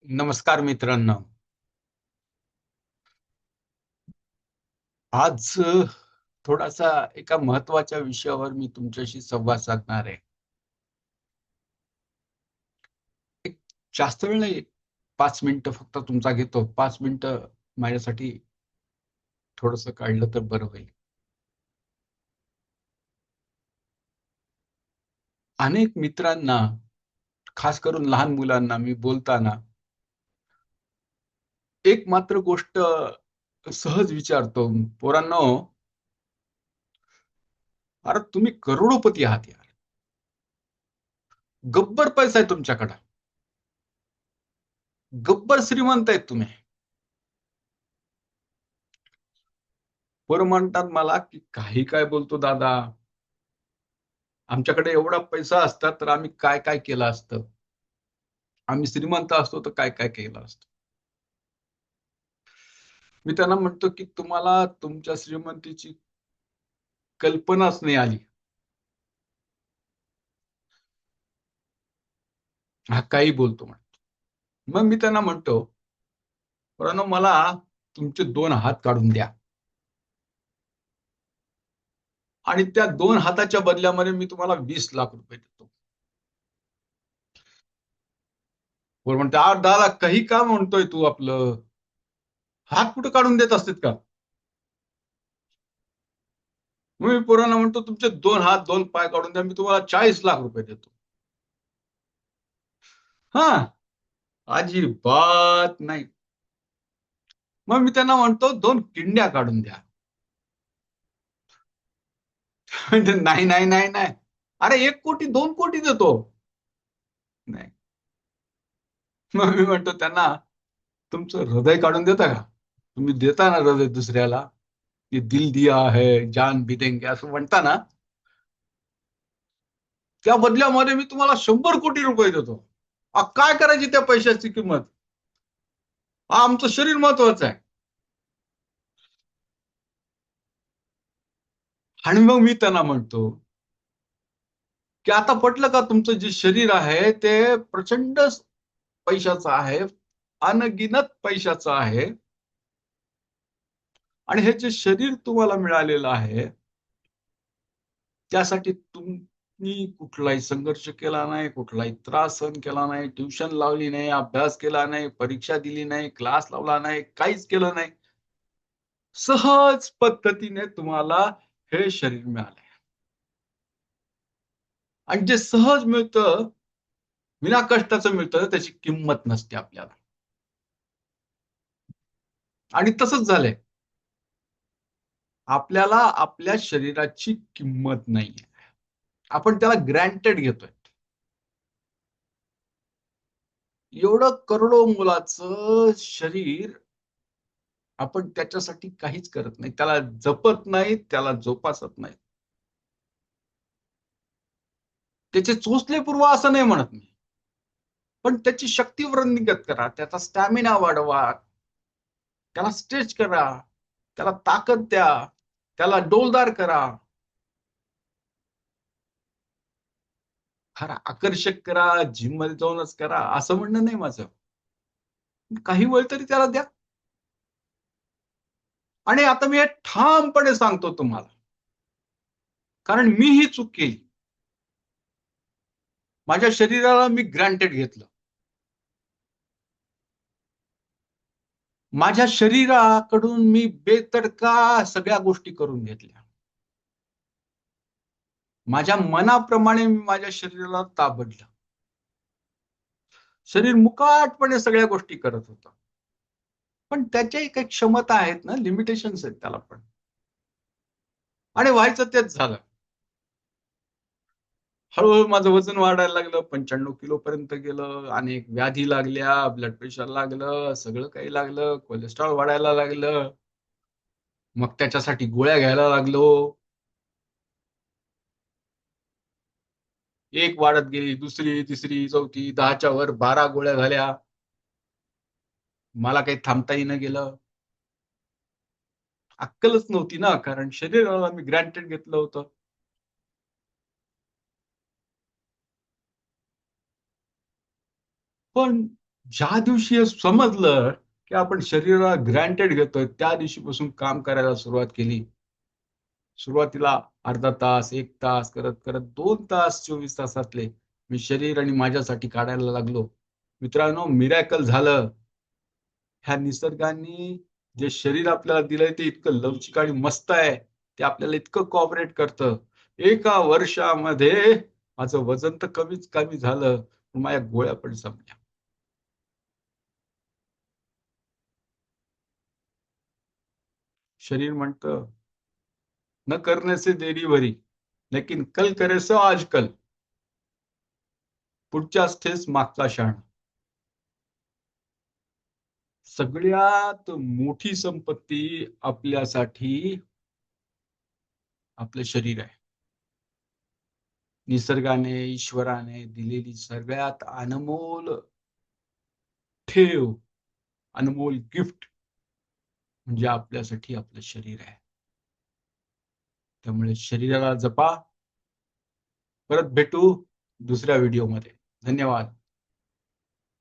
नमस्कार मित्रांनो. आज थोडासा एका महत्वाच्या विषयावर मी तुमच्याशी संवाद साधणार आहे. एक जास्त वेळ नाही, 5 मिनिटं फक्त तुमचा घेतो. 5 मिनिटं माझ्यासाठी थोडंसं काढलं तर बरं होईल. अनेक मित्रांना, खास करून लहान मुलांना मी बोलताना एक मात्र गोष्ट सहज विचारतो, "पोरांनो, अरे तुम्ही करोडोपती आहात यार. गब्बर पैसा आहे तुमच्याकडे. गब्बर श्रीमंत आहेत तुम्ही." पोरं म्हणतात मला, की "काही काय बोलतो दादा? आमच्याकडे एवढा पैसा असता तर आम्ही काय काय केलं असतं. आम्ही श्रीमंत असतो तर काय काय केलं असतं." मी त्यांना म्हणतो की तुम्हाला तुमच्या श्रीमंतीची कल्पनाच नाही आली. हा काही बोलतो म्हणतो. मग मी त्यांना म्हणतो, "पोरांनो, मला तुमचे 2 हात काढून द्या आणि त्या 2 हाताच्या बदल्यामध्ये मी तुम्हाला 20 लाख रुपये देतो." पोर म्हणते, "अरे दादा, काही का म्हणतोय तू आपलं? हात कुठे काढून देत असतेत का?" मग मी पोरांना म्हणतो, "तुमचे 2 हात 2 पाय काढून द्या, मी तुम्हाला 40 लाख रुपये देतो." हां, अजिबात नाही. मग मी त्यांना म्हणतो 2 किंड्या काढून द्या. म्हणजे नाही, नाही, नाही, नाही. अरे 1 कोटी 2 कोटी देतो. नाही. मग मी म्हणतो त्यांना, तुमचं हृदय काढून देता का? तुम्ही देता ना हृदय दुसऱ्याला, "ये दिल दिया है, जान भी देंगे" असं म्हणता ना, त्या बदल्यामध्ये मी तुम्हाला 100 कोटी रुपये देतो. काय करायची त्या पैशाची किंमत? आमचं शरीर महत्वाचं आहे. आणि मग मी त्यांना म्हणतो, की आता पटलं का तुमचं जे शरीर आहे ते प्रचंड पैशाचं आहे, अनगिनत पैशाचं आहे आणि हे जे शरीर तुम्हाला मिळालेलं आहे, त्यासाठी तुम्ही कुठलाही संघर्ष केला नाही, कुठलाही त्रास सहन केला नाही, ट्युशन लावली नाही, अभ्यास केला नाही, परीक्षा दिली नाही, क्लास लावला नाही, काहीच केलं नाही. सहज पद्धतीने तुम्हाला हे शरीर मिळालंय आणि जे सहज मिळतं, विना कष्टाचं मिळतं, त्याची किंमत नसते आपल्याला आणि तसंच झालंय. आपल्याला आपल्या शरीराची किंमत नाहीये. आपण त्याला ग्रँटेड घेतोय. एवढं करोडो मुलाचं शरीर आपण त्याच्यासाठी काहीच करत नाही. त्याला जपत नाही, त्याला जोपासत नाही. त्याचे चोचले पुरवा असं नाही म्हणत मी. पण त्याची शक्ती वृद्धिंगत करा, त्याचा स्टॅमिना वाढवा, त्याला स्ट्रेच करा, त्याला ताकद द्या, त्याला डौलदार करा, फार आकर्षक करा, जिममध्ये जाऊनच करा, असं म्हणणं नाही माझं. काही वेळ तरी त्याला द्या. आणि आता मी हे ठामपणे सांगतो तुम्हाला, कारण मी ही चूक केली. माझ्या शरीराला मी ग्रँटेड घेतलं. माझ्या शरीराकडून मी बेतडका सगळ्या गोष्टी करून घेतल्या. माझ्या मनाप्रमाणे मी माझ्या शरीराला ताबडलं. शरीर मुकाटपणे सगळ्या गोष्टी करत होतं. पण त्याच्याही काही क्षमता आहेत ना, लिमिटेशन्स आहेत त्याला पण. आणि व्हायचं तेच झालं. हळू-हळू माझं वजन वाढायला लागलं. 95 किलो पर्यंत गेलं. अनेक व्याधी लागल्या, ब्लड प्रेशर लागलं, सगळं काही लागलं. कोलेस्टेरॉल वाढायला लागलं. मग त्याच्यासाठी गोळ्या घ्यायला लागलो. एक वाढत गेली, दुसरी, तिसरी, चौथी, 10च्या वर 12 गोळ्या झाल्या. मला काही थांबताही न गेलं. अक्कलच नव्हती ना, कारण शरीराला मी ग्रँटेड घेतलं होतं. पण ज्या दिवशी हे समजलं की आपण शरीराला ग्रँटेड घेतोय, त्या दिवशीपासून काम करायला सुरुवात केली. सुरुवातीला अर्धा तास, 1 तास करत करत 2 तास 24 तासातले मी शरीर आणि माझ्यासाठी काढायला लागलो. मित्रांनो, मिरॅकल झालं. ह्या निसर्गाने जे शरीर आपल्याला दिलंय ते इतकं लवचिक आणि मस्त आहे. ते आपल्याला इतकं कॉपरेट करतं. एका वर्षामध्ये माझं वजन तर कमीच कमी झालं, पण माझ्या गोळ्या पण संपल्या. शरीर म्हणतं, न करने से देरी भरी, लेकिन कल करे सो आज कल. पुढच्याच ठेस मागचा शहाणा. सगळ्यात मोठी संपत्ती आपल्यासाठी आपलं शरीर आहे. निसर्गाने, ईश्वराने दिलेली सगळ्यात अनमोल ठेव, अनमोल गिफ्ट म्हणजे आपल्यासाठी आपलं शरीर आहे. त्यामुळे शरीराला जपा. परत भेटू दुसऱ्या व्हिडिओमध्ये. धन्यवाद.